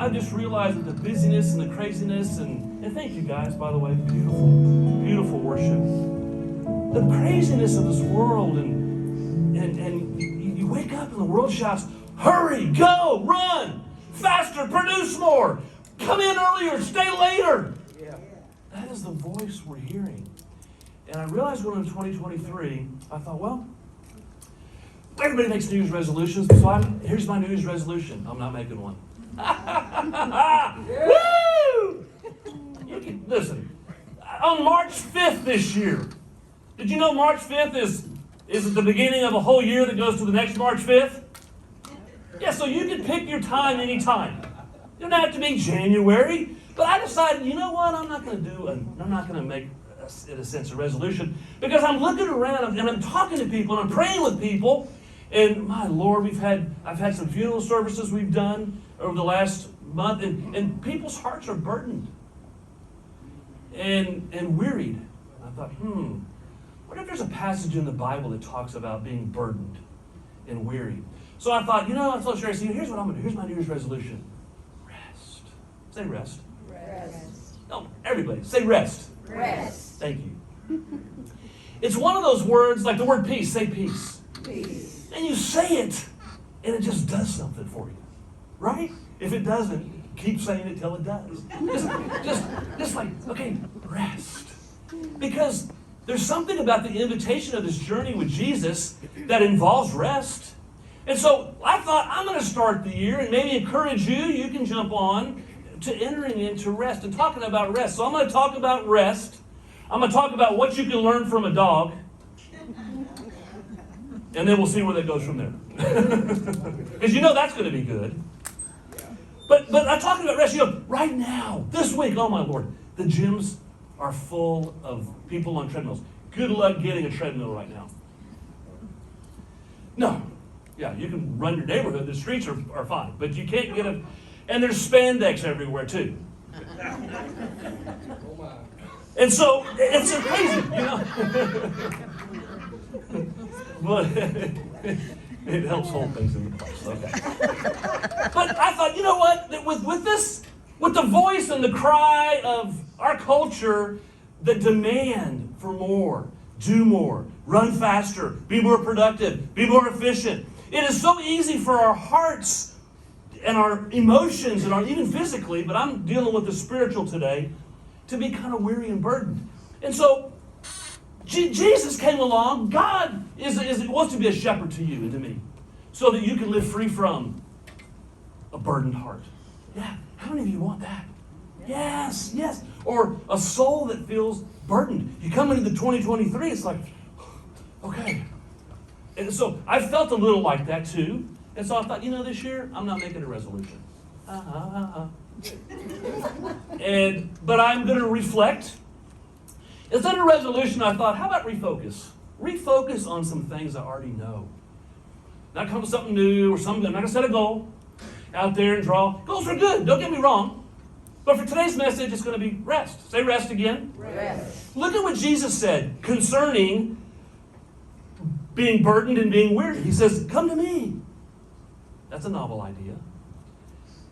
I just realized that the busyness and the craziness, and thank you guys, by the way, beautiful, beautiful worship. The craziness of this world, and you wake up and the world shouts, hurry, go, run, faster, produce more, come in earlier, stay later. Yeah. That is the voice we're hearing. And I realized going into 2023, I thought, well, everybody makes New Year's resolutions, so here's my New Year's resolution. I'm not making one. Woo! Listen, on March 5th this year, did you know March 5th is the beginning of a whole year that goes to the next March 5th? Yeah, so you can pick your time anytime. You don't have to be January, but I decided, you know what, I'm not going to make, in a sense, a resolution, because I'm looking around and I'm talking to people and I'm praying with people, and my Lord, I've had some funeral services we've done over the last month, and people's hearts are burdened and wearied. I thought, what if there's a passage in the Bible that talks about being burdened and weary? So I thought, I told Sherry, here's what I'm going to do. Here's my New Year's resolution. Rest. Say rest. Rest. No, everybody, say rest. Rest. Thank you. It's one of those words, like the word peace. Say peace. Peace. And you say it, and it just does something for you. Right? If it doesn't, keep saying it till it does. Just like, okay, rest. Because there's something about the invitation of this journey with Jesus that involves rest. And so I thought, I'm going to start the year and maybe encourage you. You can jump on to entering into rest and talking about rest. So I'm going to talk about rest. I'm going to talk about what you can learn from a dog. And then we'll see where that goes from there. Because that's going to be good. But I'm talking about rest. Right now, this week, oh my Lord, the gyms are full of people on treadmills. Good luck getting a treadmill right now. No. Yeah, you can run your neighborhood. The streets are fine. But you can't get and there's spandex everywhere too. And so it's crazy, But it helps hold things in place. Okay. But I thought, you know what? That with the voice and the cry of our culture, the demand for more, do more, run faster, be more productive, be more efficient. It is so easy for our hearts and our emotions and even physically, but I'm dealing with the spiritual today, to be kind of weary and burdened. And so Jesus came along. God wants to be a shepherd to you and to me, so that you can live free from a burdened heart. Yeah, how many of you want that? Yes. Or a soul that feels burdened. You come into the 2023, it's like, okay. And so I felt a little like that too. And so I thought, this year, I'm not making a resolution. But I'm going to reflect. Instead of resolution, I thought, how about refocus? Refocus on some things I already know. Not come up with something new or something. I'm not going to set a goal out there and draw. Goals are good, don't get me wrong. But for today's message, it's going to be rest. Say rest again. Rest. Look at what Jesus said concerning being burdened and being weary. He says, come to me. That's a novel idea.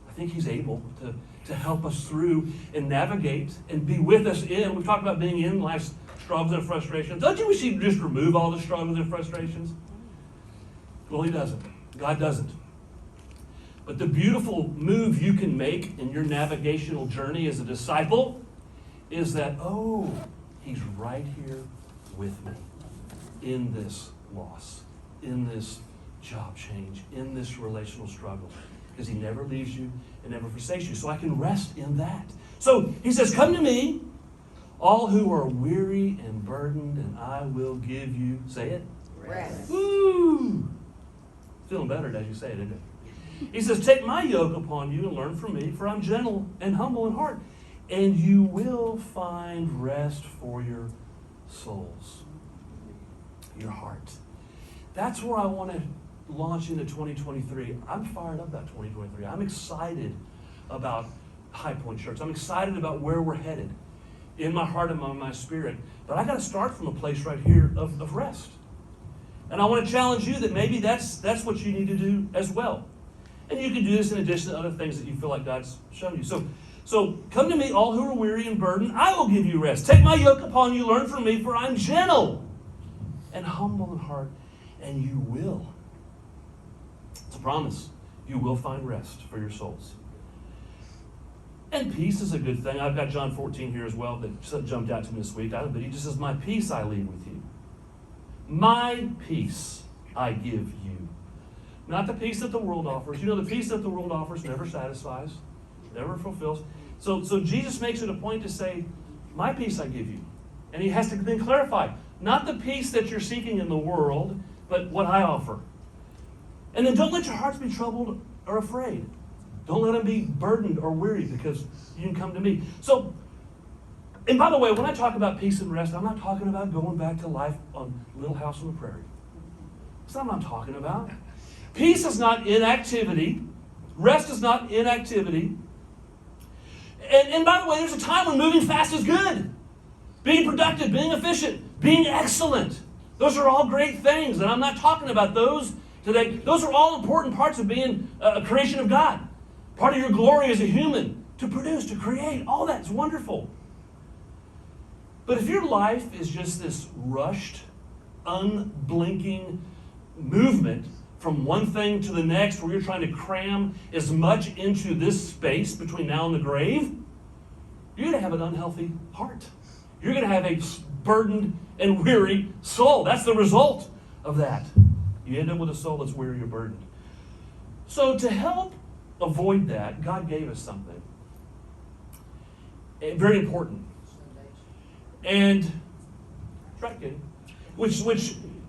I think he's able to help us through and navigate and be with us in. We've talked about being in life's struggles and frustrations. Don't you wish he'd just remove all the struggles and frustrations? Well, he doesn't. God doesn't. But the beautiful move you can make in your navigational journey as a disciple is that, he's right here with me in this loss, in this job change, in this relational struggle, because he never leaves you and never forsakes you. So I can rest in that. So he says, come to me, all who are weary and burdened, and I will give you, say it? Rest. Woo! Feeling better as you say it, isn't it? He says, take my yoke upon you and learn from me, for I'm gentle and humble in heart, and you will find rest for your souls, your heart. That's where I want to launch into 2023. I'm fired up about 2023. I'm excited about High Point Church. I'm excited about where we're headed in my heart and my spirit. But I got to start from a place right here of rest. And I want to challenge you that maybe that's what you need to do as well. And you can do this in addition to other things that you feel like God's shown you. So come to me, all who are weary and burdened, I will give you rest. Take my yoke upon you, learn from me, for I'm gentle and humble in heart, and you will. It's a promise. You will find rest for your souls. And peace is a good thing. I've got John 14 here as well that jumped out to me this week. But he just says, my peace I leave with you. My peace I give you. Not the peace that the world offers. You know, the peace that the world offers never satisfies, never fulfills. So Jesus makes it a point to say, my peace I give you. And he has to then clarify, not the peace that you're seeking in the world, but what I offer. And then don't let your hearts be troubled or afraid. Don't let them be burdened or weary, because you can come to me. So, and by the way, when I talk about peace and rest, I'm not talking about going back to life on Little House on the Prairie. That's not what I'm talking about. Peace is not inactivity. Rest is not inactivity. And by the way, there's a time when moving fast is good. Being productive, being efficient, being excellent. Those are all great things, and I'm not talking about those today. Those are all important parts of being a creation of God. Part of your glory as a human, to produce, to create, all that's wonderful. But if your life is just this rushed, unblinking movement from one thing to the next, where you're trying to cram as much into this space between now and the grave, you're going to have an unhealthy heart. You're going to have a burdened and weary soul. That's the result of that. You end up with a soul that's weary or burdened. So to help avoid that, God gave us something very important. And right, Katie.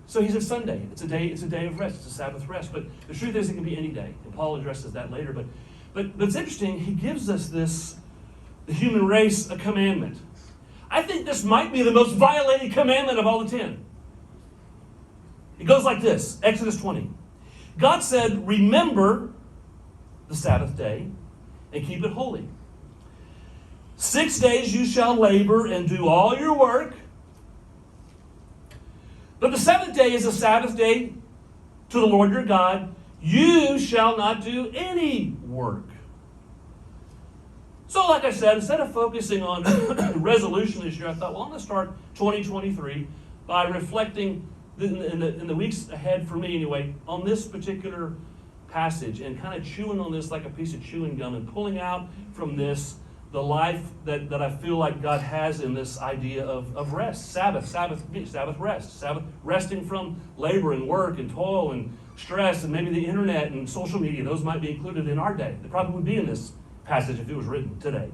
So he said Sunday. It's a day of rest. It's a Sabbath rest. But the truth is, it can be any day. And Paul addresses that later. But it's interesting. He gives us the human race, a commandment. I think this might be the most violated commandment of all the 10. It goes like this, Exodus 20. God said, remember the Sabbath day and keep it holy. 6 days you shall labor and do all your work. But the seventh day is a Sabbath day to the Lord your God. You shall not do any work. So like I said, instead of focusing on resolution this year, I thought, well, I'm going to start 2023 by reflecting in the weeks ahead, for me anyway, on this particular passage and kind of chewing on this like a piece of chewing gum and pulling out from this the life that I feel like God has in this idea of rest, Sabbath rest, Sabbath resting from labor and work and toil and stress and maybe the internet and social media. Those might be included in our day. They probably would be in this passage if it was written today.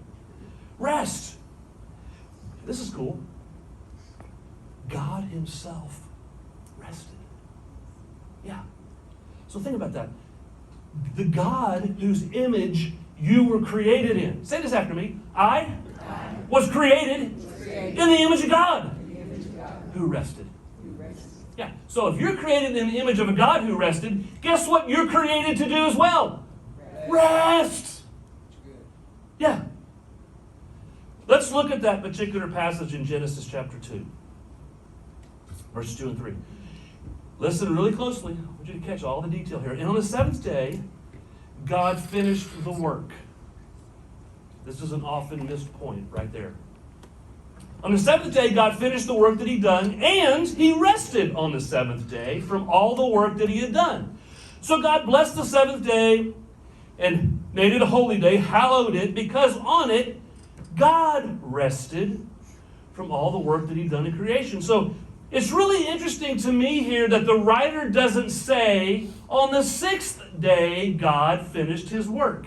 Rest. This is cool. God himself rested. Yeah. So think about that. The God whose image you were created in. Say this after me. I was created in the image of God who rested. Yeah. So if you're created in the image of a God who rested, guess what you're created to do as well? Rest. Yeah. Let's look at that particular passage in Genesis chapter 2. Verses 2 and 3. Listen really closely. I want you to catch all the detail here. And on the seventh day, God finished the work. This is an often missed point right there. On the seventh day, God finished the work that he'd done, and he rested on the seventh day from all the work that he had done. So God blessed the seventh day and made it a holy day, hallowed it, because on it, God rested from all the work that he'd done in creation. So it's really interesting to me here that the writer doesn't say, on the sixth day, God finished his work.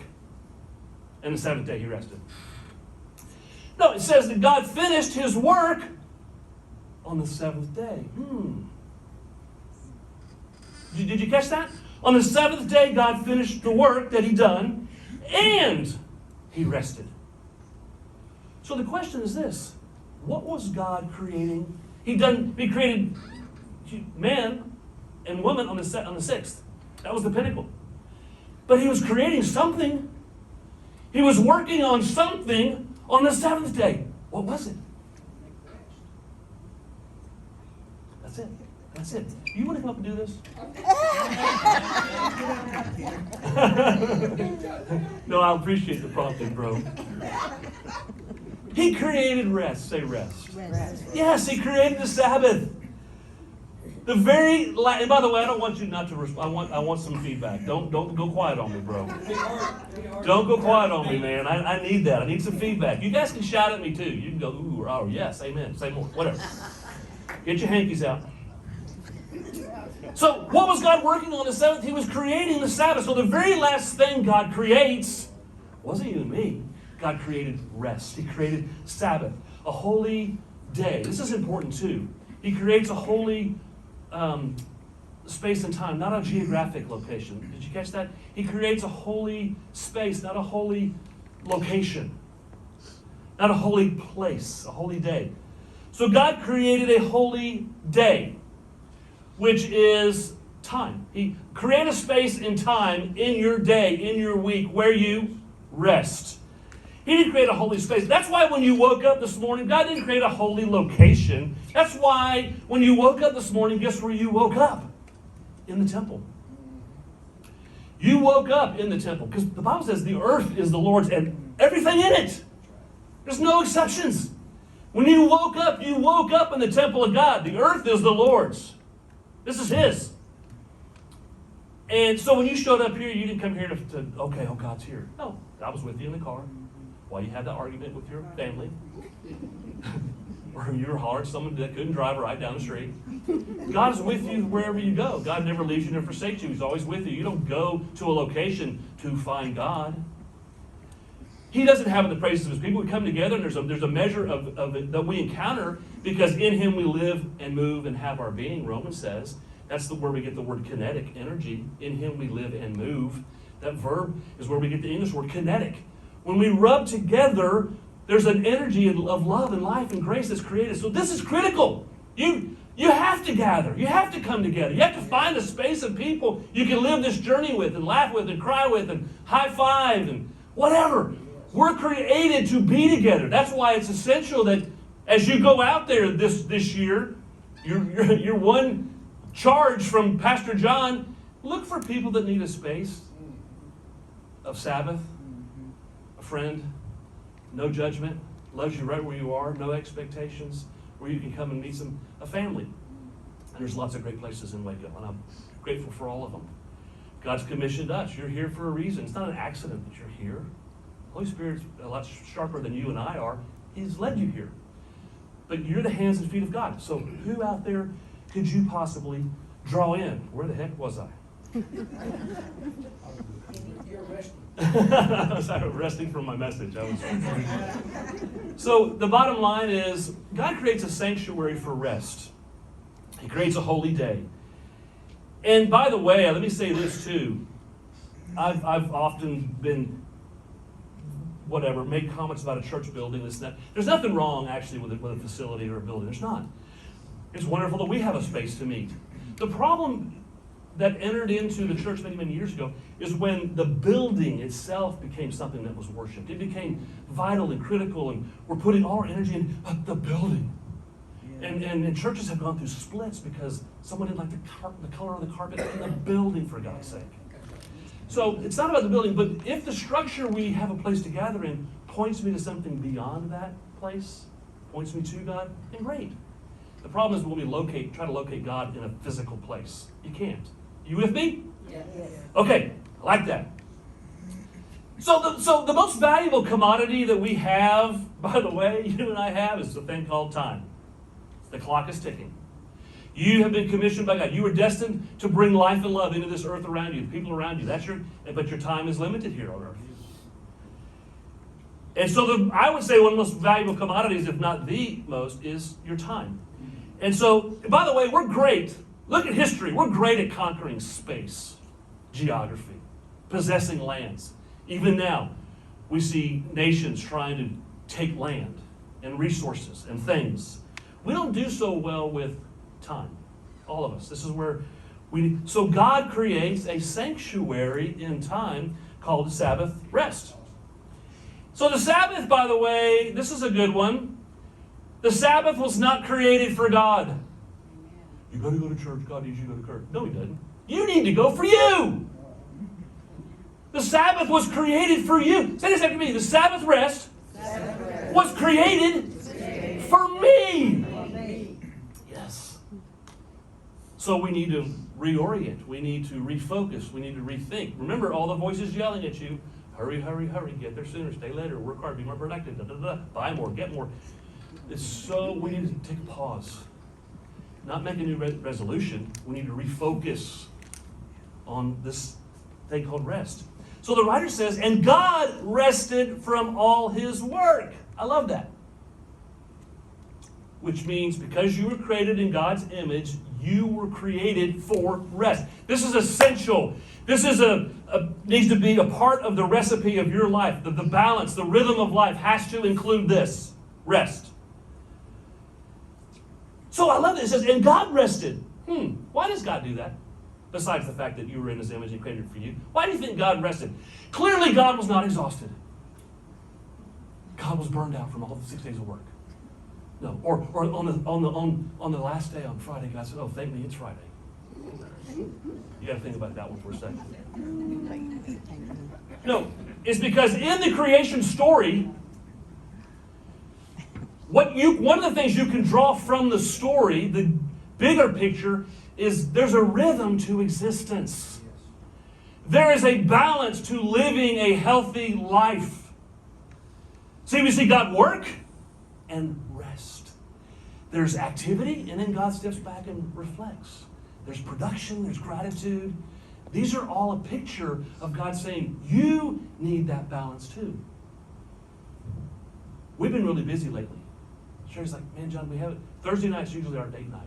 And the seventh day, he rested. No, it says that God finished his work on the seventh day. Did you catch that? On the seventh day, God finished the work that he'd done, and he rested. So the question is this. What was God creating? He created man and woman on the sixth. That was the pinnacle. But he was creating something. He was working on something on the seventh day. What was it? That's it. That's it. You want to come up and do this? No, I appreciate the prompting, bro. He created rest. Say rest. Rest. Yes, he created the Sabbath. The very and by the way, I don't want you not to respond. I want some feedback. Don't go quiet on me, bro. Don't go quiet on me, man. I need that. I need some feedback. You guys can shout at me too. You can go, ooh, or oh, yes, amen. Say more. Whatever. Get your hankies out. So what was God working on the seventh? He was creating the Sabbath. So the very last thing God creates wasn't you and me. God created rest. He created Sabbath, a holy day. This is important too. He creates a holy space and time, not a geographic location. Did you catch that? He creates a holy space, not a holy location, not a holy place, a holy day. So God created a holy day, which is time. He created a space and time in your day, in your week, where you rest. He didn't create a holy space. That's why when you woke up this morning, God didn't create a holy location. That's why when you woke up this morning, guess where you woke up? In the temple. You woke up in the temple because the Bible says the earth is the Lord's and everything in it. There's no exceptions. When you woke up in the temple of God. The earth is the Lord's. This is His. And so when you showed up here, you didn't come here to okay, oh, God's here. No, God was with you in the car while you had that argument with your family. Or you were hollering at someone that couldn't drive right down the street. God is with you wherever you go. God never leaves you nor forsakes you. He's always with you. You don't go to a location to find God. He doesn't have the praises of His people. We come together and there's a measure of it that we encounter because in Him we live and move and have our being, Romans says. That's where we get the word kinetic, energy. In Him we live and move. That verb is where we get the English word kinetic. When we rub together, there's an energy of love and life and grace that's created. So this is critical. You have to gather. You have to come together. You have to find a space of people you can live this journey with and laugh with and cry with and high five and whatever. We're created to be together. That's why it's essential that as you go out there this year, your one charge from Pastor John, look for people that need a space of Sabbath, a friend, no judgment, loves you right where you are, no expectations, where you can come and meet a family. And there's lots of great places in Waco, and I'm grateful for all of them. God's commissioned us. You're here for a reason. It's not an accident that you're here. The Holy Spirit's a lot sharper than you and I are. He's led you here. But you're the hands and feet of God. So who out there could you possibly draw in? Where the heck was I? I was resting from my message. So the bottom line is God creates a sanctuary for rest. He creates a holy day. And by the way, let me say this too. I've often been made comments about a church building, this and that. There's nothing wrong actually with a facility or a building. There's not. It's wonderful that we have a space to meet. The problem that entered into the church many, many years ago is when the building itself became something that was worshipped. It became vital and critical, and we're putting all our energy in the building. Yeah. And churches have gone through splits because someone didn't like the color of the carpet in the building, for God's sake. So it's not about the building, but if the structure we have a place to gather in points me to something beyond that place, points me to God, then great. The problem is when we try to locate God in a physical place. You can't. You with me? Yes. Okay, I like that. So the most valuable commodity that we have, by the way, you and I have, is a thing called time. The clock is ticking. You have been commissioned by God. You were destined to bring life and love into this earth around you, the people around you. But your time is limited here on earth. And so I would say one of the most valuable commodities, if not the most, is your time. And so, by the way, we're great. Look at history. We're great at conquering space, geography, possessing lands. Even now, we see nations trying to take land and resources and things. We don't do so well with time. All of us. This is where so God creates a sanctuary in time called Sabbath rest. So the Sabbath, by the way, this is a good one. The Sabbath was not created for God. You better go to church. God needs you to go to church. No, he doesn't. You need to go for you. The Sabbath was created for you. Say this after me. The Sabbath rest was created for me. Yes. So we need to reorient. We need to refocus. We need to rethink. Remember all the voices yelling at you. Hurry, hurry, hurry. Get there sooner. Stay later. Work hard. Be more productive. Da, da, da. Buy more. Get more. It's so we need to take a pause. Not make a new resolution. We need to refocus on this thing called rest. So the writer says, and God rested from all his work. I love that. Which means because you were created in God's image, you were created for rest. This is essential. This is needs to be a part of the recipe of your life. The balance, the rhythm of life has to include this, rest. So I love it. It says, and God rested. Why does God do that? Besides the fact that you were in his image and created for you. Why do you think God rested? Clearly God was not exhausted. God was burned out from all the 6 days of work. No. Or on the last day, on Friday, God said, oh, thank me, it's Friday. You got to think about that one for a second. No. It's because in the creation story, one of the things you can draw from the story, the bigger picture, is there's a rhythm to existence. There is a balance to living a healthy life. See, we see God work and rest. There's activity, and then God steps back and reflects. There's production, there's gratitude. These are all a picture of God saying, you need that balance too. We've been really busy lately. Sherry's like, man, John, we have it. Thursday night's usually our date night.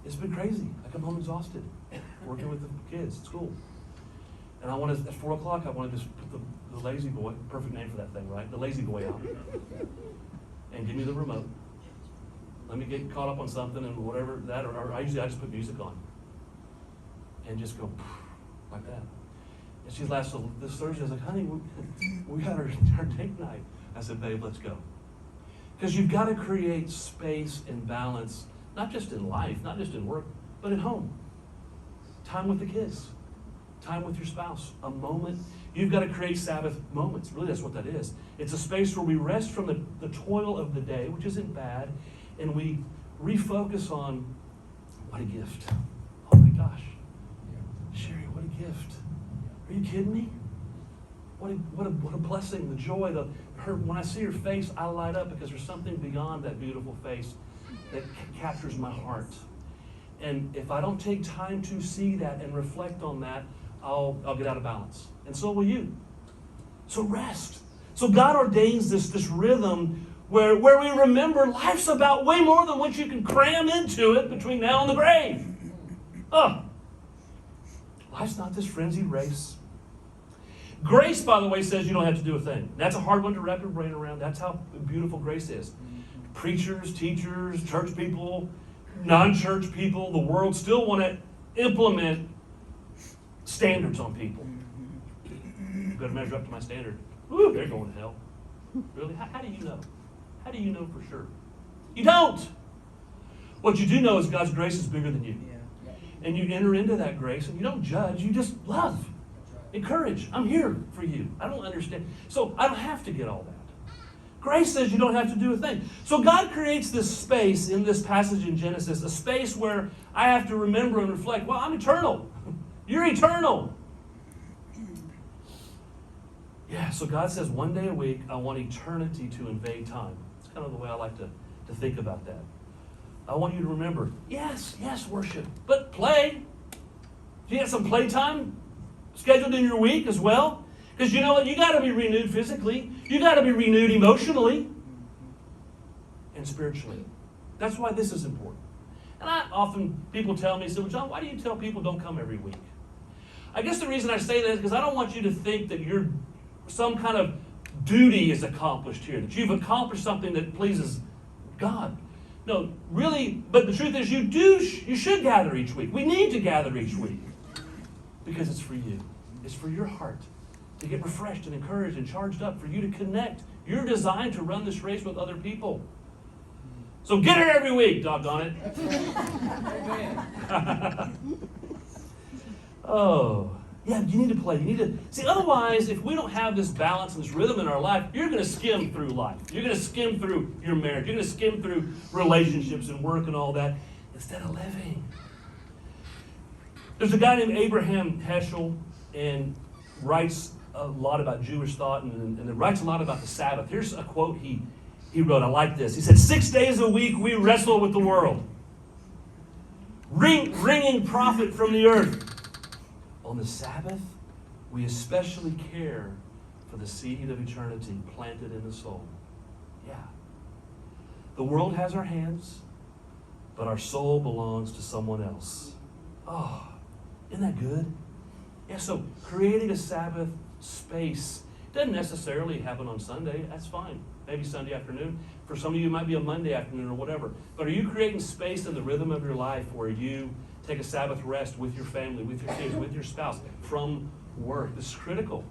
It's been crazy. I come home exhausted, working with the kids at school. And at 4 o'clock, I want to just put the lazy boy, perfect name for that thing, right? The lazy boy out. And give me the remote. Let me get caught up on something and whatever that, or I just put music on. And just go like that. And she laughs, so this Thursday, I was like, honey, we got our date night. I said, babe, let's go. Because you've got to create space and balance, not just in life, not just in work, but at home. Time with the kids. Time with your spouse. A moment. You've got to create Sabbath moments. Really, that's what that is. It's a space where we rest from the toil of the day, which isn't bad, and we refocus on what a gift. Oh my gosh. Sherry, what a gift. Are you kidding me? What a blessing, the joy, when I see her face, I light up because there's something beyond that beautiful face that captures my heart. And if I don't take time to see that and reflect on that, I'll get out of balance. And so will you. So rest. So God ordains this rhythm where we remember life's about way more than what you can cram into it between now and the grave. Life's not this frenzied race. Grace, by the way, says you don't have to do a thing. That's a hard one to wrap your brain around. That's how beautiful grace is. Preachers, teachers, church people, non-church people, the world still want to implement standards on people. You've got to measure up to my standard. Woo, they're going to hell. Really? How do you know? How do you know for sure? You don't. What you do know is God's grace is bigger than you. And you enter into that grace and you don't judge, you just love. Encourage. I'm here for you. I don't understand. So I don't have to get all that. Grace says you don't have to do a thing. So God creates this space in this passage in Genesis, a space where I have to remember and reflect, well, I'm eternal. You're eternal. Yeah, so God says one day a week, I want eternity to invade time. It's kind of the way I like to think about that. I want you to remember, yes, worship, but play. You got some playtime scheduled in your week as well? Because you know what? You got to be renewed physically. You got to be renewed emotionally and spiritually. That's why this is important. And people tell me, well, John, why do you tell people don't come every week? I guess the reason I say that is because I don't want you to think that some kind of duty is accomplished here, that you've accomplished something that pleases God. No, really, but the truth is you should gather each week. We need to gather each week because it's for you. It's for your heart to get refreshed and encouraged and charged up, for you to connect. You're designed to run this race with other people. So get her every week, doggone it. Oh, yeah, you need to play. You need to see. Otherwise, if we don't have this balance and this rhythm in our life, you're going to skim through life. You're going to skim through your marriage. You're going to skim through relationships and work and all that instead of living. There's a guy named Abraham Heschel, and writes a lot about Jewish thought and writes a lot about the Sabbath. Here's a quote he wrote. I like this. He said, 6 days a week we wrestle with the world, wringing profit from the earth. On the Sabbath, we especially care for the seed of eternity planted in the soul. Yeah. The world has our hands, but our soul belongs to someone else. Oh, isn't that good? Yeah, so creating a Sabbath space doesn't necessarily happen on Sunday. That's fine. Maybe Sunday afternoon. For some of you, it might be a Monday afternoon or whatever. But are you creating space in the rhythm of your life where you take a Sabbath rest with your family, with your kids, with your spouse, from work? This is critical.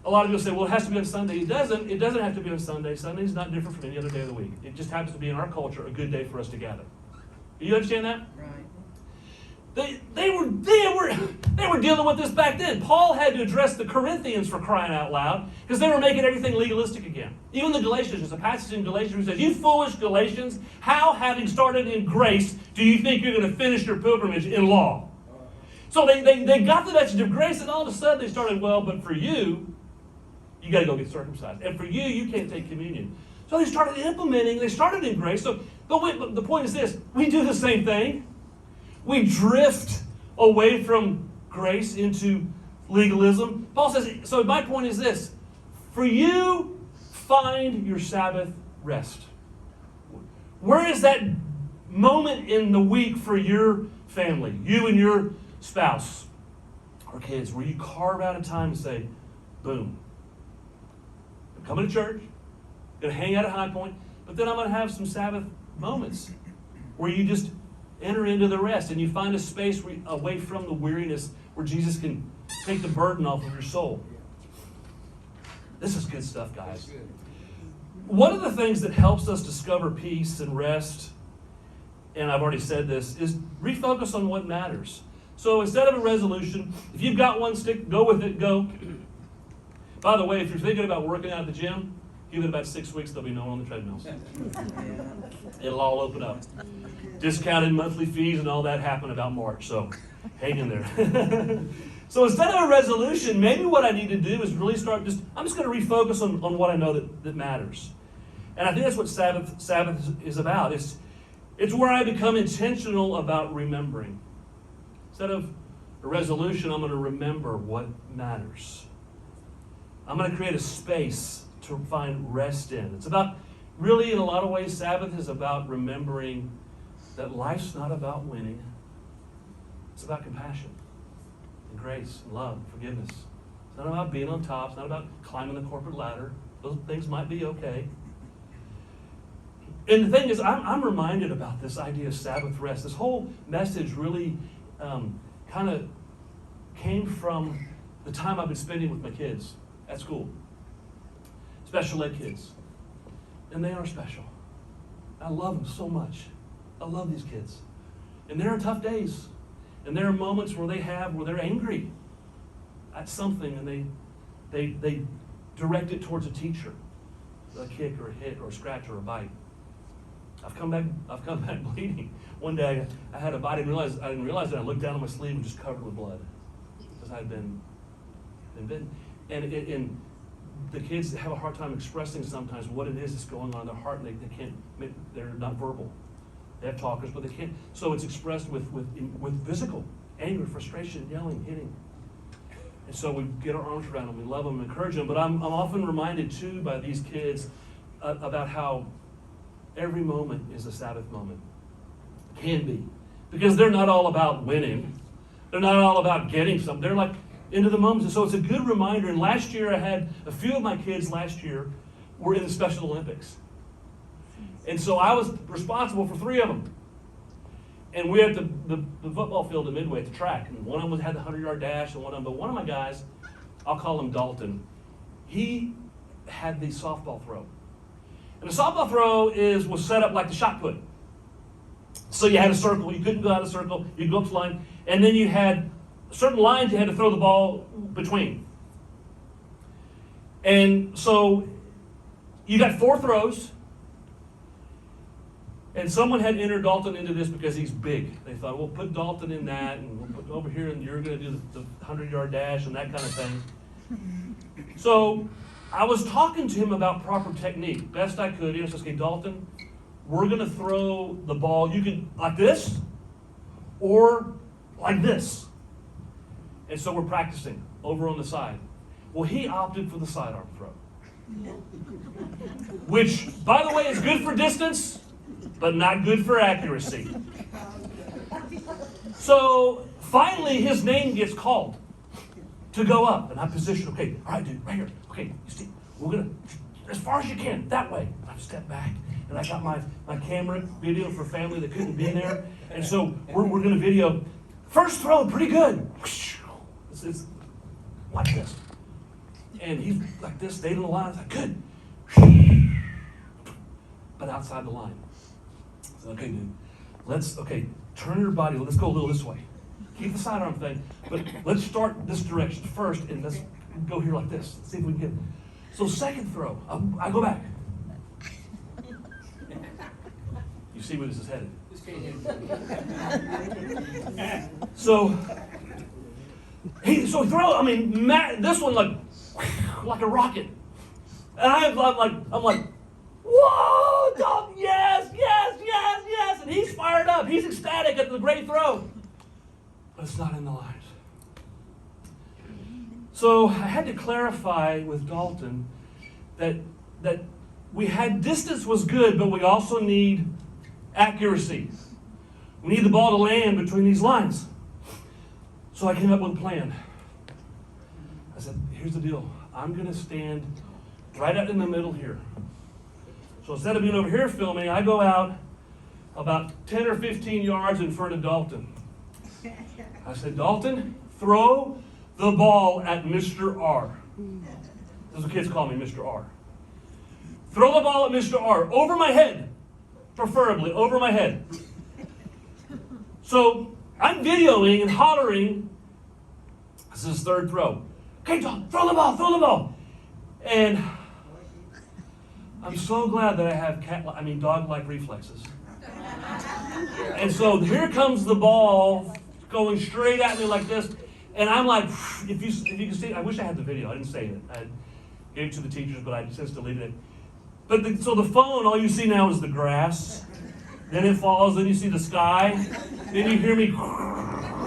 A lot of people say, well, it has to be on Sunday. It doesn't. It doesn't have to be on Sunday. Sunday is not different from any other day of the week. It just happens to be in our culture a good day for us to gather. You understand that? Right. They were dealing with this back then. Paul had to address the Corinthians, for crying out loud, because they were making everything legalistic again. Even the Galatians, there's a passage in Galatians who says, you foolish Galatians, how, having started in grace, do you think you're going to finish your pilgrimage in law? So they got the message of grace, and all of a sudden they started, well, but for you, you got to go get circumcised. And for you, you can't take communion. So they started implementing, they started in grace. So the point is this, we do the same thing. We drift away from grace into legalism. Paul says, so my point is this, for you, find your Sabbath rest. Where is that moment in the week for your family, you and your spouse or kids, where you carve out a time and say, boom, I'm coming to church, going to hang out at High Point, but then I'm going to have some Sabbath moments where you just enter into the rest and you find a space away from the weariness where Jesus can take the burden off of your soul. This is good stuff, guys. One of the things that helps us discover peace and rest, and I've already said this, is refocus on what matters. So instead of a resolution, if you've got one, go with it, go. By the way, if you're thinking about working out at the gym, give it about 6 weeks, there'll be no one on the treadmills. It'll all open up. Discounted monthly fees and all that happen about March, so hang in there. So instead of a resolution, maybe what I need to do is really I'm just going to refocus on what I know that matters. And I think that's what Sabbath is about. It's where I become intentional about remembering. Instead of a resolution, I'm going to remember what matters. I'm going to create a space to find rest in. It's about, really, in a lot of ways, Sabbath is about remembering that life's not about winning. It's about compassion and grace and love and forgiveness. It's not about being on top. It's not about climbing the corporate ladder. Those things might be okay. And the thing is, I'm reminded about this idea of Sabbath rest. This whole message really kind of came from the time I've been spending with my kids at school. Special ed kids. And they are special. I love them so much. I love these kids. And there are tough days. And there are moments where they're angry at something and they direct it towards a teacher. A kick or a hit or a scratch or a bite. I've come back bleeding. One day I had a bite. I didn't realize that I looked down on my sleeve and just covered with blood. Because I had been bitten. And the kids have a hard time expressing sometimes what it is that's going on in their heart, and they can't, they're not verbal. They have talkers, but they can't. So it's expressed with physical anger, frustration, yelling, hitting. And so we get our arms around them, we love them, encourage them. But I'm often reminded too by these kids about how every moment is a Sabbath moment. Can be. Because they're not all about winning. They're not all about getting something. They're like into the moments. And so it's a good reminder. And last year I had a few of my kids were in the Special Olympics. And so I was responsible for 3 of them. And we had the football field at Midway at the track. And one of them had the 100-yard dash, but one of my guys, I'll call him Dalton, he had the softball throw. And the softball throw was set up like the shot put. So you had a circle. You couldn't go out of the circle. You'd go up to the line. And then you had certain lines you had to throw the ball between. And so you got 4 throws. And someone had entered Dalton into this because he's big. They thought, we'll put Dalton in that, and we'll put over here, and you're going to do the 100-yard dash and that kind of thing. So I was talking to him about proper technique, best I could. He was like, okay, Dalton, we're going to throw the ball. You can like this or like this. And so we're practicing over on the side. Well, he opted for the sidearm throw, which, by the way, is good for distance, but not good for accuracy. So finally, his name gets called to go up, and I position. Okay, all right, dude, right here. Okay, you see, we're gonna as far as you can that way. And I step back, and I got my camera video for family that couldn't be there, and so we're gonna video. First throw, pretty good. It's like this, and he's like this, stayed in the line. It's like good, but outside the line. Okay, dude, turn your body, let's go a little this way. Keep the sidearm thing, but let's start this direction first, and let's go here like this. Let's see if we can get it. So second throw, I go back. You see where this is headed. So he throw, this one like a rocket. And I'm like, whoa, Dalton, yes. And he's fired up. He's ecstatic at the great throw. But it's not in the lines. So I had to clarify with Dalton that we had distance was good, but we also need accuracy. We need the ball to land between these lines. So I came up with a plan. I said, here's the deal. I'm going to stand right out in the middle here. So instead of being over here filming, I go out about 10 or 15 yards in front of Dalton. I said, Dalton, throw the ball at Mr. R. That's what kids call me, Mr. R. Throw the ball at Mr. R. Over my head, preferably over my head. So I'm videoing and hollering. This is third throw. Okay, Dalton, throw the ball. And I'm so glad that I have dog-like reflexes. And so here comes the ball going straight at me like this, and I'm like, if you can see, I wish I had the video. I didn't save it. I gave it to the teachers, but I since deleted it. But so the phone, all you see now is the grass. Then it falls. Then you see the sky. Then you hear me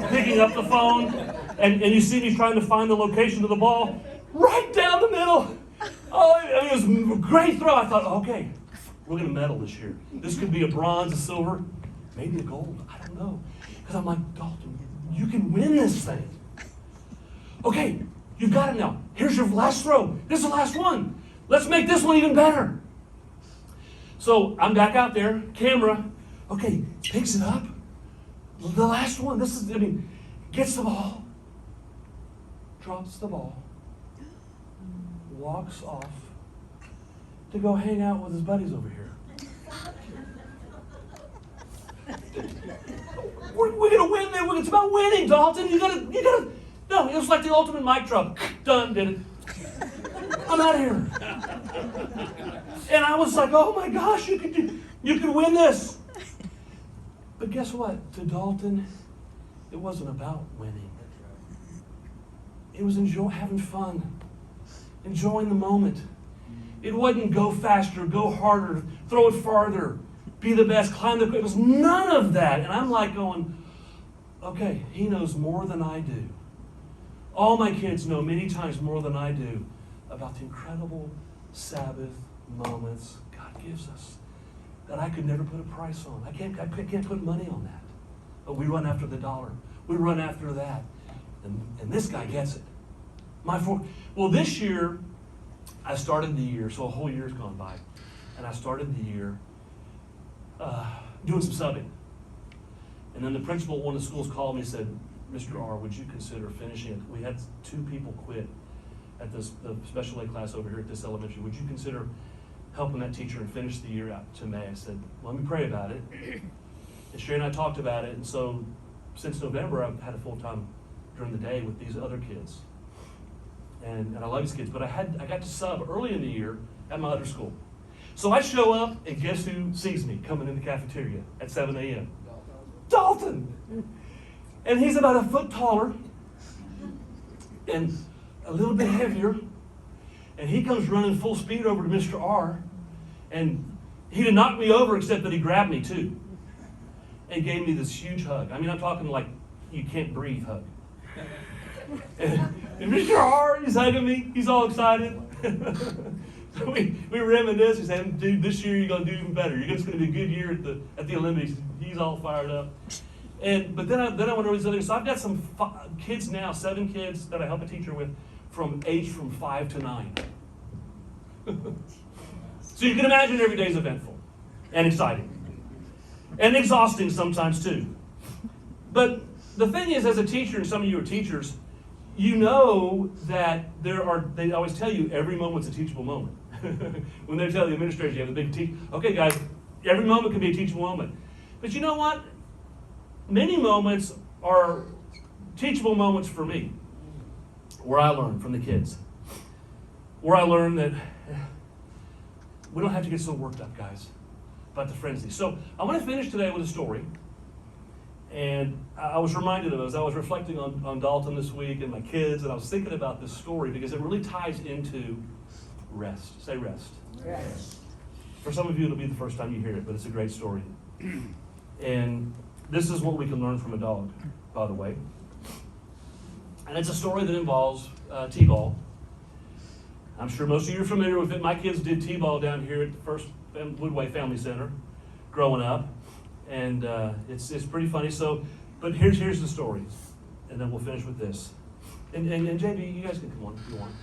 picking up the phone, and you see me trying to find the location of the ball right down the middle. Oh, it was a great throw. I thought, okay, we're going to medal this year. This could be a bronze, a silver, maybe a gold. I don't know. Because I'm like, Dalton, you can win this thing. Okay, you've got it now. Here's your last throw. This is the last one. Let's make this one even better. So I'm back out there, camera. Okay, picks it up. The last one. Gets the ball. Drops the ball. Walks off to go hang out with his buddies over here. We're gonna win there. It's about winning, Dalton. You gotta. No, it was like the ultimate mic drop. Done, did it. I'm out of here. And I was like, oh my gosh, you could win this. But guess what? To Dalton, it wasn't about winning. It was having fun, enjoying the moment. It wasn't go faster, go harder, throw it farther, be the best, climb the. It was none of that. And I'm like going, okay, he knows more than I do. All my kids know many times more than I do about the incredible Sabbath moments God gives us that I could never put a price on. I can't put money on that. But we run after the dollar. We run after that. And this guy gets it. Well, this year, I started the year, so a whole year's gone by. And I started the year doing some subbing. And then the principal of one of the schools called me and said, Mr. R, would you consider finishing it? We had 2 people quit at the special ed class over here at this elementary. Would you consider helping that teacher and finish the year out to May, I said, let me pray about it. And Sherry and I talked about it, and so since November, I've had a full-time during the day with these other kids. And I love these kids, but I got to sub early in the year at my other school. So I show up, and guess who sees me coming in the cafeteria at 7 a.m.? Dalton! And he's about a foot taller and a little bit heavier. And he comes running full speed over to Mr. R. And he didn't knock me over except that he grabbed me too. And gave me this huge hug. I mean, I'm talking like you can't breathe hug. And Mr. R, he's hugging me. He's all excited. So we reminisce. He said, dude, this year you're going to do even better. It's going to be a good year at the Olympics. He's all fired up. But then I went over these other. So I've got some kids now, 7 kids that I help a teacher with from 5 to 9. So you can imagine every day is eventful and exciting and exhausting sometimes too. But the thing is, as a teacher, and some of you are teachers, you know that they always tell you every moment's a teachable moment. When they tell the administrators you have a big okay guys, every moment can be a teachable moment. But you know what? Many moments are teachable moments for me, where I learn from the kids. Where I learn that we don't have to get so worked up, guys, about the frenzy. So I want to finish today with a story. And I was reminded of it as I was reflecting on Dalton this week and my kids, and I was thinking about this story because it really ties into rest. Say rest. Rest. For some of you, it'll be the first time you hear it, but it's a great story. And this is what we can learn from a dog, by the way. And it's a story that involves T-ball. I'm sure most of you are familiar with it. My kids did T-ball down here at the First Woodway Family Center growing up. And it's pretty funny. But here's the story, and then we'll finish with this. And JB, you guys can come on if you want.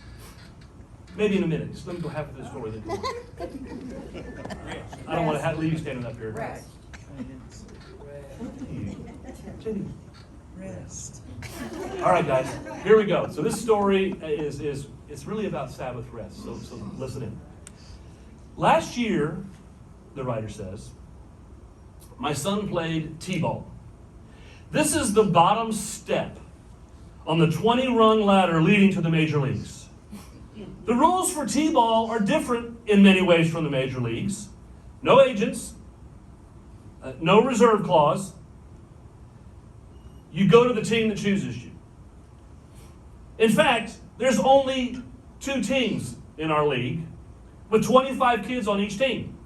Maybe in a minute. Just let me go half of the story. Then come on. I don't want to leave you standing up here. Rest. JB. Rest. All right, guys. Here we go. So this story it's really about Sabbath rest. So listen in. Last year, the writer says, my son played T-ball. This is the bottom step on the 20-rung ladder leading to the major leagues. The rules for T-ball are different in many ways from the major leagues. No agents, no reserve clause. You go to the team that chooses you. In fact, there's only 2 teams in our league with 25 kids on each team.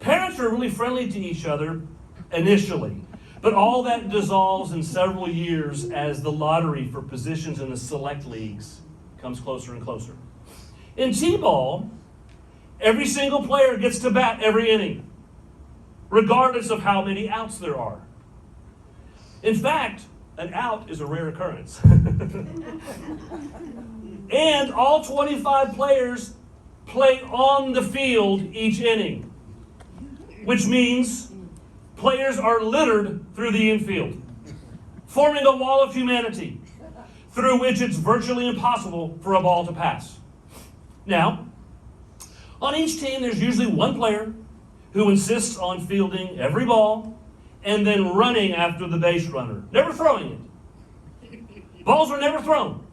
Parents are really friendly to each other initially, but all that dissolves in several years as the lottery for positions in the select leagues comes closer and closer. In T-ball, every single player gets to bat every inning, regardless of how many outs there are. In fact, an out is a rare occurrence. And all 25 players play on the field each inning, which means players are littered through the infield, forming a wall of humanity through which it's virtually impossible for a ball to pass. Now, on each team, there's usually one player who insists on fielding every ball and then running after the base runner, never throwing it. Balls are never thrown.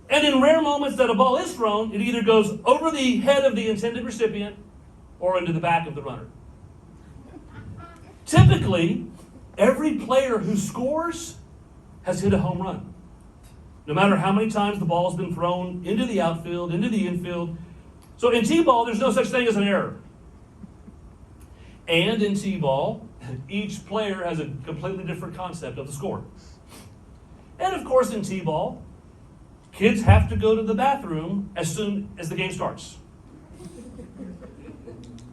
And in rare moments that a ball is thrown, it either goes over the head of the intended recipient or into the back of the runner. Typically, every player who scores has hit a home run, no matter how many times the ball's been thrown into the outfield, into the infield. So in T-ball, there's no such thing as an error. And in T-ball, each player has a completely different concept of the score. And of course, in T-ball, kids have to go to the bathroom as soon as the game starts.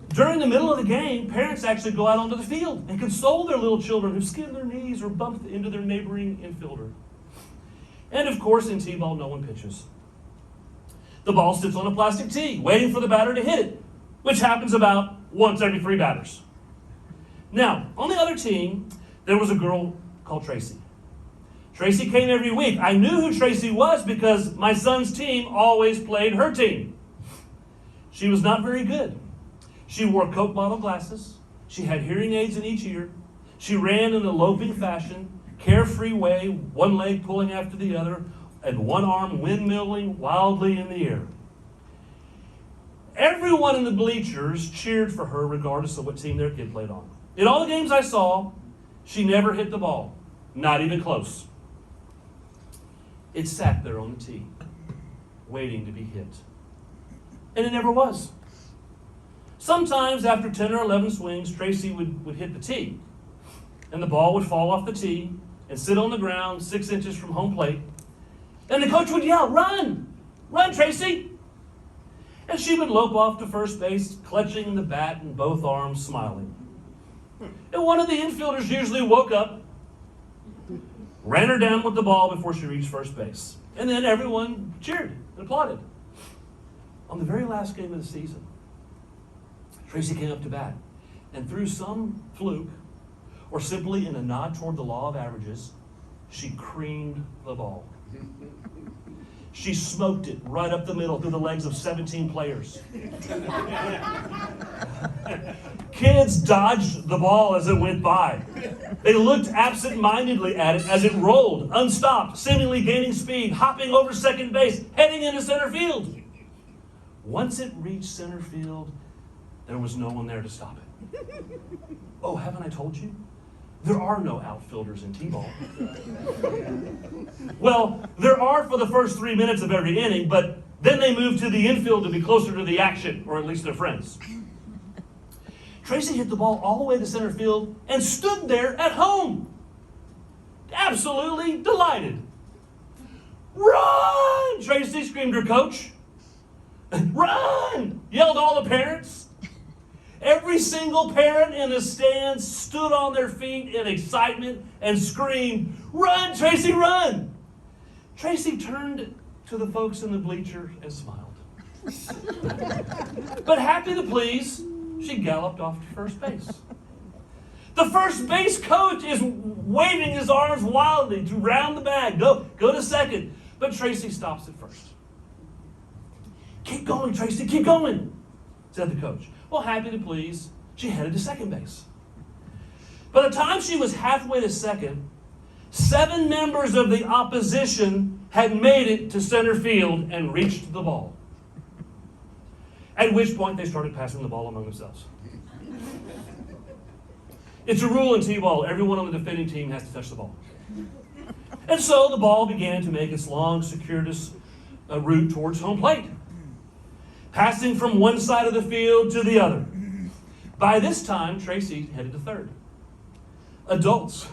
During the middle of the game, parents actually go out onto the field and console their little children who skinned their knees or bumped into their neighboring infielder. And of course, in T-ball, no one pitches. The ball sits on a plastic tee, waiting for the batter to hit it, which happens about once every 3 batters. Now, on the other team, there was a girl called Tracy. Tracy came every week. I knew who Tracy was because my son's team always played her team. She was not very good. She wore Coke bottle glasses. She had hearing aids in each ear. She ran in a loping fashion, carefree way, one leg pulling after the other, and one arm windmilling wildly in the air. Everyone in the bleachers cheered for her regardless of what team their kid played on. In all the games I saw, she never hit the ball, not even close. It sat there on the tee, waiting to be hit. And it never was. Sometimes after 10 or 11 swings, Tracy would hit the tee, and the ball would fall off the tee and sit on the ground 6 inches from home plate. And the coach would yell, "Run! Run, Tracy!" And she would lope off to first base, clutching the bat in both arms, smiling. And one of the infielders usually woke up, ran her down with the ball before she reached first base. And then everyone cheered and applauded. On the very last game of the season, Tracy came up to bat, and through some fluke, or simply in a nod toward the law of averages, she creamed the ball. She smoked it right up the middle through the legs of 17 players. Kids dodged the ball as it went by. They looked absent-mindedly at it as it rolled, unstopped, seemingly gaining speed, hopping over second base, heading into center field. Once it reached center field, there was no one there to stop it. Oh, haven't I told you? There are no outfielders in T-ball. Well, there are for the first 3 minutes of every inning, but then they move to the infield to be closer to the action, or at least their friends. Tracy hit the ball all the way to center field and stood there at home, absolutely delighted. "Run!" Tracy screamed her coach. "Run!" yelled all the parents. Every single parent in the stands stood on their feet in excitement and screamed, "Run, Tracy, run!" Tracy turned to the folks in the bleachers and smiled. But happy to please, she galloped off to first base. The first base coach is waving his arms wildly to round the bag. Go to second. But Tracy stops at first. "Keep going, Tracy, keep going," said the coach. Well, happy to please, she headed to second base. By the time she was halfway to second, 7 members of the opposition had made it to center field and reached the ball. At which point they started passing the ball among themselves. It's a rule in T-ball, everyone on the defending team has to touch the ball. And so the ball began to make its long, circuitous route towards home plate, passing from one side of the field to the other. By this time, Tracy headed to third. Adults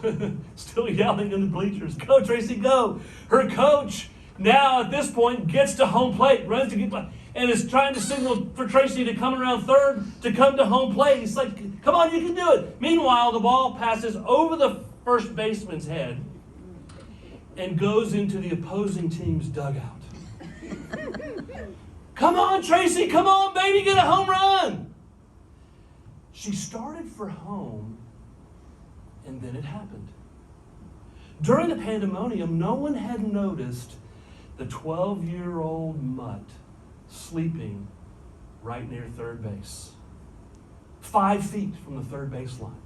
still yelling in the bleachers, "Go, Tracy, go!" Her coach, now at this point, gets to home plate, runs to get by, and is trying to signal for Tracy to come around third to come to home plate. He's like, "Come on, you can do it." Meanwhile, the ball passes over the first baseman's head and goes into the opposing team's dugout. "Come on, Tracy, come on, baby, get a home run." She started for home, and then it happened. During the pandemonium, no one had noticed the 12-year-old mutt sleeping right near third base, 5 feet from the third baseline.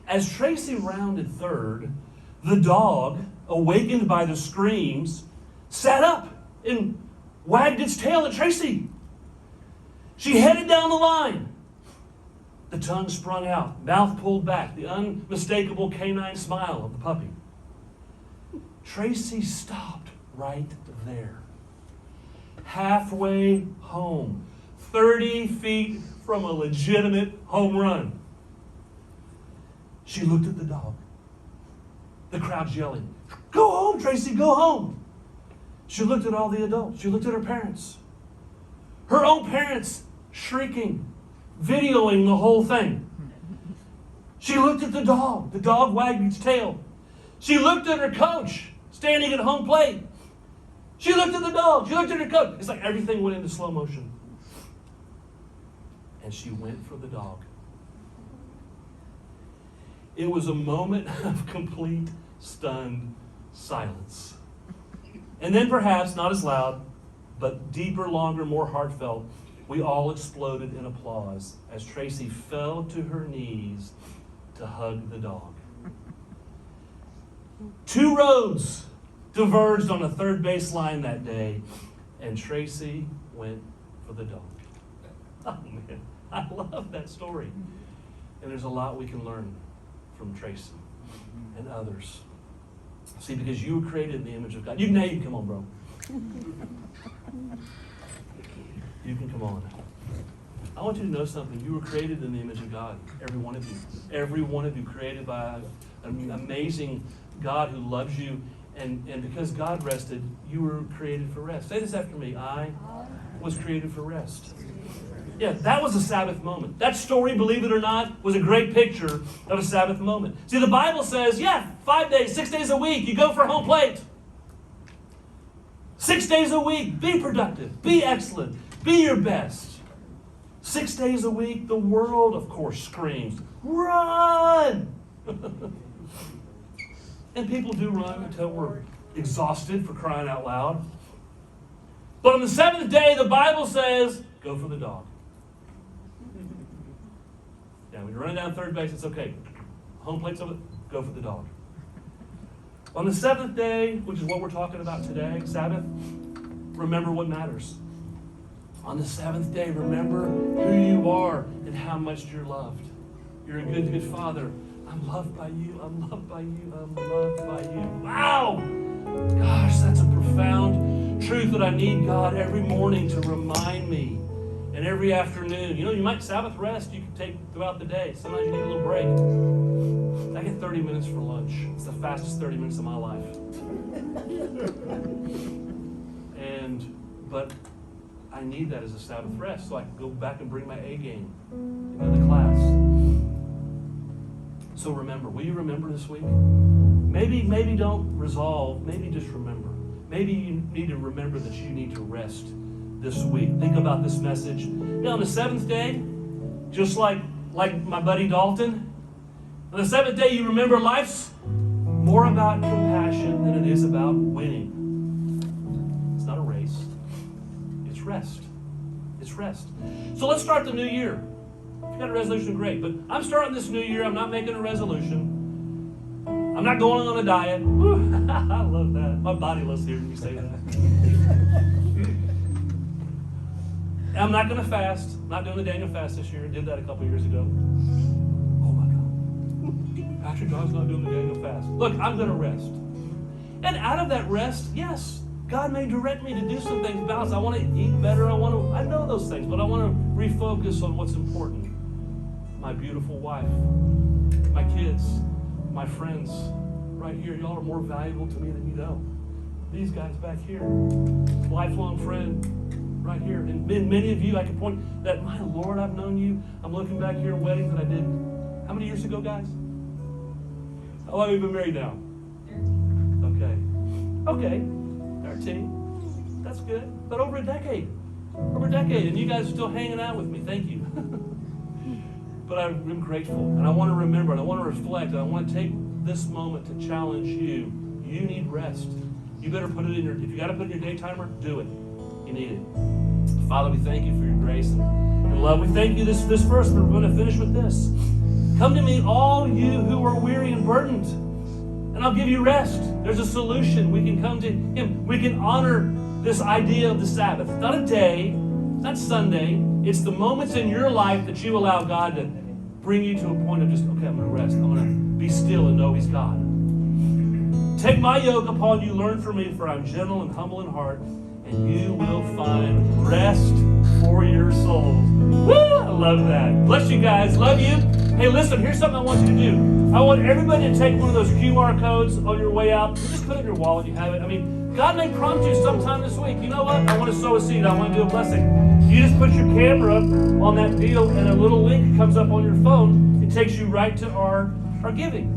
As Tracy rounded third, the dog, awakened by the screams, sat up and wagged its tail at Tracy. She headed down the line. The tongue sprung out, mouth pulled back, the unmistakable canine smile of the puppy. Tracy stopped right there, halfway home, 30 feet from a legitimate home run. She looked at the dog. The crowd's yelling, "Go home, Tracy, go home." She looked at all the adults. She looked at her parents. Her own parents shrieking, videoing the whole thing. She looked at the dog. The dog wagged its tail. She looked at her coach standing at home plate. She looked at the dog. She looked at her coach. It's like everything went into slow motion. And she went for the dog. It was a moment of complete stunned silence. And then perhaps, not as loud, but deeper, longer, more heartfelt, we all exploded in applause as Tracy fell to her knees to hug the dog. Two roads diverged on the third base line that day, and Tracy went for the dog. Oh man, I love that story. And there's a lot we can learn from Tracy and others. See, because you were created in the image of God. You can come on, bro. You can come on. I want you to know something. You were created in the image of God. Every one of you. Every one of you created by an amazing God who loves you. And because God rested, you were created for rest. Say this after me. I was created for rest. Yeah, that was a Sabbath moment. That story, believe it or not, was a great picture of a Sabbath moment. See, the Bible says, 5 days, 6 days a week, you go for home plate. 6 days a week, be productive, be excellent, be your best. 6 days a week, the world, of course, screams, run! And people do run until we're exhausted, for crying out loud. But on the seventh day, the Bible says, go for the dog. Yeah, when you're running down third base, it's okay. Home plate's over, go for the dog. On the seventh day, which is what we're talking about today, Sabbath, remember what matters. On the seventh day, remember who you are and how much you're loved. You're a good, good father. I'm loved by you. I'm loved by you. I'm loved by you. Wow! Gosh, that's a profound truth that I need God every morning to remind me. And every afternoon. You know, you might Sabbath rest you can take throughout the day. Sometimes you need a little break. I get 30 minutes for lunch. It's the fastest 30 minutes of my life. But I need that as a Sabbath rest so I can go back and bring my A game into the class. So remember, will you remember this week? Maybe don't resolve, maybe just remember. Maybe you need to remember that you need to rest this week. Think about this message. On the seventh day, just like my buddy Dalton, on the seventh day you remember life's more about compassion than it is about winning. It's not a race. It's rest. It's rest. So let's start the new year. If you got a resolution, great. But I'm starting this new year. I'm not making a resolution. I'm not going on a diet. Woo, I love that. My body loves hearing you say that. I'm not going to fast. I'm not doing the Daniel fast this year. I did that a couple years ago. Oh my God. Pastor John's not doing the Daniel fast. Look, I'm going to rest. And out of that rest, yes, God may direct me to do some things balanced. I want to eat better. I know those things, but I want to refocus on what's important. My beautiful wife, my kids, my friends right here. Y'all are more valuable to me than you know. These guys back here, lifelong friend right here. And many of you, I can point that, my Lord, I've known you. I'm looking back here, weddings that I did, how many years ago, guys? How long have you been married now? Okay. 13. That's good. But over a decade. And you guys are still hanging out with me. Thank you. But I'm grateful. And I want to remember, and I want to reflect, and I want to take this moment to challenge you. You need rest. You better put it in if you got to put it in your day timer, do it. You need it. Father, we thank you for your grace and your love. We thank you this verse. We're going to finish with this. Come to me, all you who are weary and burdened, and I'll give you rest. There's a solution. We can come to him. We can honor this idea of the Sabbath. It's not a day, it's not Sunday. It's the moments in your life that you allow God to bring you to a point of just, okay, I'm going to rest. I'm going to be still and know he's God. Take my yoke upon you, learn from me, for I'm gentle and humble in heart, and you will find rest for your souls. Woo! I love that. Bless you guys. Love you. Hey, listen, here's something I want you to do. I want everybody to take one of those QR codes on your way out. Just put it in your wallet. You have it. I mean, God may prompt you sometime this week. You know what? I want to sow a seed. I want to do a blessing. You just put your camera on that deal, and a little link comes up on your phone. It takes you right to our giving.